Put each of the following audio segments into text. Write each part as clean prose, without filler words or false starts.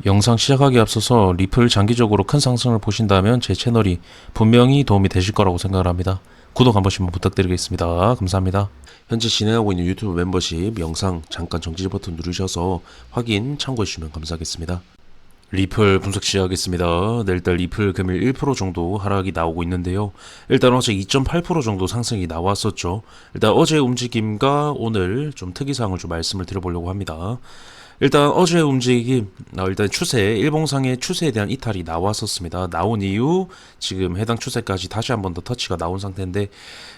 영상 시작하기에 앞서서 리플 장기적으로 큰 상승을 보신다면 제 채널이 분명히 도움이 되실 거라고 생각을 합니다. 구독 한 번씩만 부탁드리겠습니다. 감사합니다. 현재 진행하고 있는 유튜브 멤버십 영상 잠깐 정지 버튼 누르셔서 확인 참고해 주시면 감사하겠습니다. 리플 분석 시작하겠습니다. 네, 일단 리플 금일 1% 정도 하락이 나오고 있는데요. 일단 어제 2.8% 정도 상승이 나왔었죠. 일단 어제 움직임과 오늘 좀 특이사항을 좀 말씀을 드려보려고 합니다. 일단 어제 움직임, 일단 추세, 일봉상의 추세에 대한 이탈이 나왔었습니다. 나온 이후 지금 해당 추세까지 다시 한 번 더 터치가 나온 상태인데,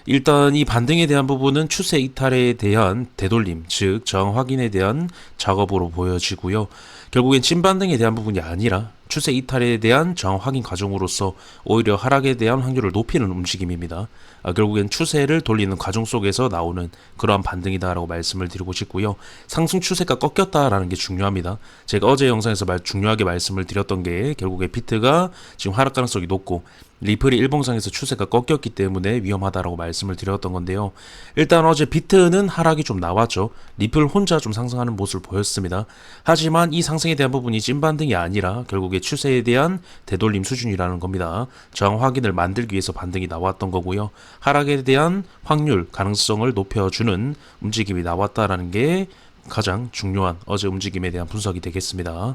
일단 이 반등에 대한 부분은 추세 이탈에 대한 되돌림, 즉 저항 확인에 대한 작업으로 보여지고요. 결국엔 찐반등에 대한 부분이 아니라 추세 이탈에 대한 저항 확인 과정으로서 오히려 하락에 대한 확률을 높이는 움직임입니다. 결국엔 추세를 돌리는 과정 속에서 나오는 그러한 반등이다라고 말씀을 드리고 싶고요. 상승 추세가 꺾였다라는 게 중요합니다. 제가 어제 영상에서 중요하게 말씀을 드렸던 게 결국에 비트가 지금 하락 가능성이 높고 리플이 일봉상에서 추세가 꺾였기 때문에 위험하다라고 말씀을 드렸던 건데요. 일단 어제 비트는 하락이 좀 나왔죠. 리플 혼자 좀 상승하는 모습을 보였습니다. 하지만 이 상승에 대한 부분이 찐반등이 아니라 결국에 추세에 대한 되돌림 수준이라는 겁니다. 저항 확인을 만들기 위해서 반등이 나왔던 거고요. 하락에 대한 확률, 가능성을 높여주는 움직임이 나왔다라는 게 가장 중요한 어제 움직임에 대한 분석이 되겠습니다.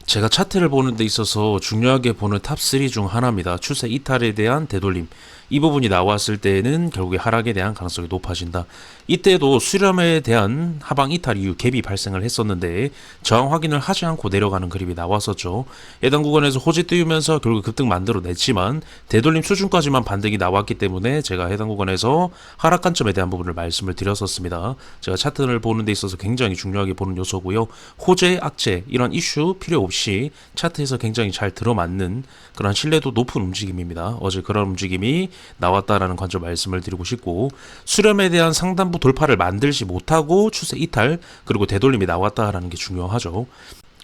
제가 차트를 보는 데 있어서 중요하게 보는 탑3 중 하나입니다. 추세 이탈에 대한 되돌림. 이 부분이 나왔을 때는 결국에 하락에 대한 가능성이 높아진다. 이때도 수렴에 대한 하방 이탈 이후 갭이 발생을 했었는데 저항 확인을 하지 않고 내려가는 그림이 나왔었죠. 해당 구간에서 호지 띄우면서 결국 급등 만들어냈지만 되돌림 수준까지만 반등이 나왔기 때문에 제가 해당 구간에서 하락 관점에 대한 부분을 말씀을 드렸었습니다. 제가 차트를 보는 데 있어서 굉장히 중요하게 보는 요소고요. 호재, 악재 이런 이슈 필요 없이 차트에서 굉장히 잘 들어맞는 그런 신뢰도 높은 움직임입니다. 어제 그런 움직임이 나왔다라는 관점 말씀을 드리고 싶고, 수렴에 대한 상단부 돌파를 만들지 못하고 추세 이탈 그리고 되돌림이 나왔다라는 게 중요하죠.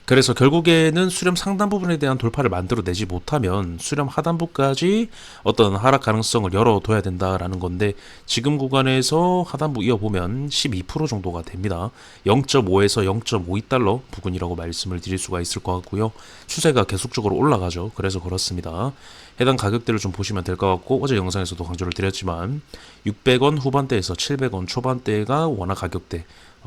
그래서 결국에는 수렴 상단 부분에 대한 돌파를 만들어내지 못하면 수렴 하단부까지 어떤 하락 가능성을 열어둬야 된다라는 건데, 지금 구간에서 하단부 이어보면 12% 정도가 됩니다. 0.5에서 0.52달러 부근이라고 말씀을 드릴 수가 있을 것 같고요. 추세가 계속적으로 올라가죠. 그래서 그렇습니다. 해당 가격대를 좀 보시면 될 것 같고, 어제 영상에서도 강조를 드렸지만 600원 후반대에서 700원 초반대가 원화 가격대,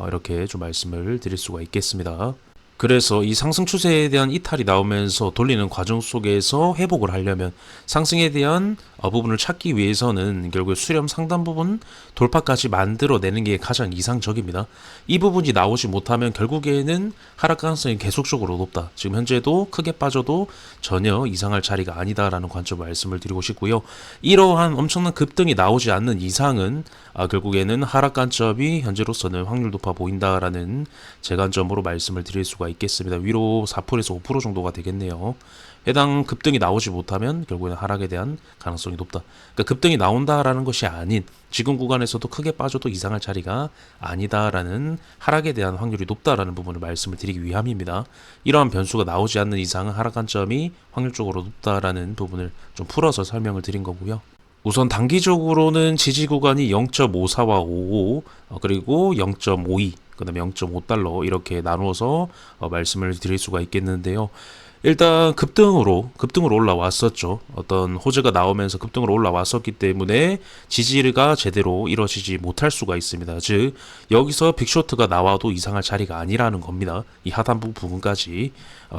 이렇게 좀 말씀을 드릴 수가 있겠습니다. 그래서 이 상승 추세에 대한 이탈이 나오면서 돌리는 과정 속에서 회복을 하려면 상승에 대한 부분을 찾기 위해서는 결국 수렴 상단 부분 돌파까지 만들어내는 게 가장 이상적입니다. 이 부분이 나오지 못하면 결국에는 하락 가능성이 계속적으로 높다. 지금 현재도 크게 빠져도 전혀 이상할 자리가 아니다라는 관점 말씀을 드리고 싶고요. 이러한 엄청난 급등이 나오지 않는 이상은 결국에는 하락 관점이 현재로서는 확률 높아 보인다라는 제 관점으로 말씀을 드릴 수가 있겠습니다. 위로 4%에서 5% 정도가 되겠네요. 해당 급등이 나오지 못하면 결국에는 하락에 대한 가능성이 높다. 그러니까 급등이 나온다라는 것이 아닌 지금 구간에서도 크게 빠져도 이상할 자리가 아니다라는 하락에 대한 확률이 높다라는 부분을 말씀을 드리기 위함입니다. 이러한 변수가 나오지 않는 이상은 하락 관점이 확률적으로 높다라는 부분을 좀 풀어서 설명을 드린 거고요. 우선 단기적으로는 지지 구간이 0.54와 55 그리고 0.52 그 다음에 0.5달러 이렇게 나누어서 말씀을 드릴 수가 있겠는데요. 일단 급등으로 올라왔었죠. 어떤 호재가 나오면서 급등으로 올라왔었기 때문에 지지가 제대로 이루어지지 못할 수가 있습니다. 즉 여기서 빅쇼트가 나와도 이상할 자리가 아니라는 겁니다. 이 하단부 부분까지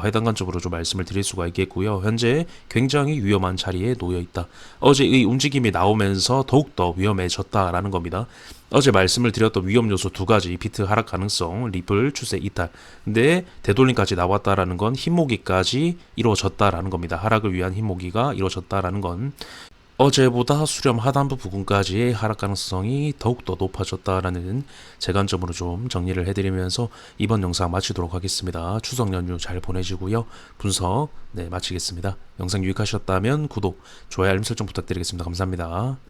해당 관점으로 좀 말씀을 드릴 수가 있겠고요. 현재 굉장히 위험한 자리에 놓여 있다. 어제의 움직임이 나오면서 더욱더 위험해졌다라는 겁니다. 어제 말씀을 드렸던 위험 요소 두 가지, 비트 하락 가능성, 리플 추세 이탈. 근데 되돌림까지 나왔다라는 건 흰모기까지 이루어졌다라는 겁니다. 하락을 위한 흰모기가 이루어졌다라는 건 어제보다 수렴 하단부 부분까지의 하락 가능성이 더욱더 높아졌다라는 제 관점으로 좀 정리를 해드리면서 이번 영상 마치도록 하겠습니다. 추석 연휴 잘 보내시고요. 분석 마치겠습니다. 영상 유익하셨다면 구독, 좋아요, 알림 설정 부탁드리겠습니다. 감사합니다.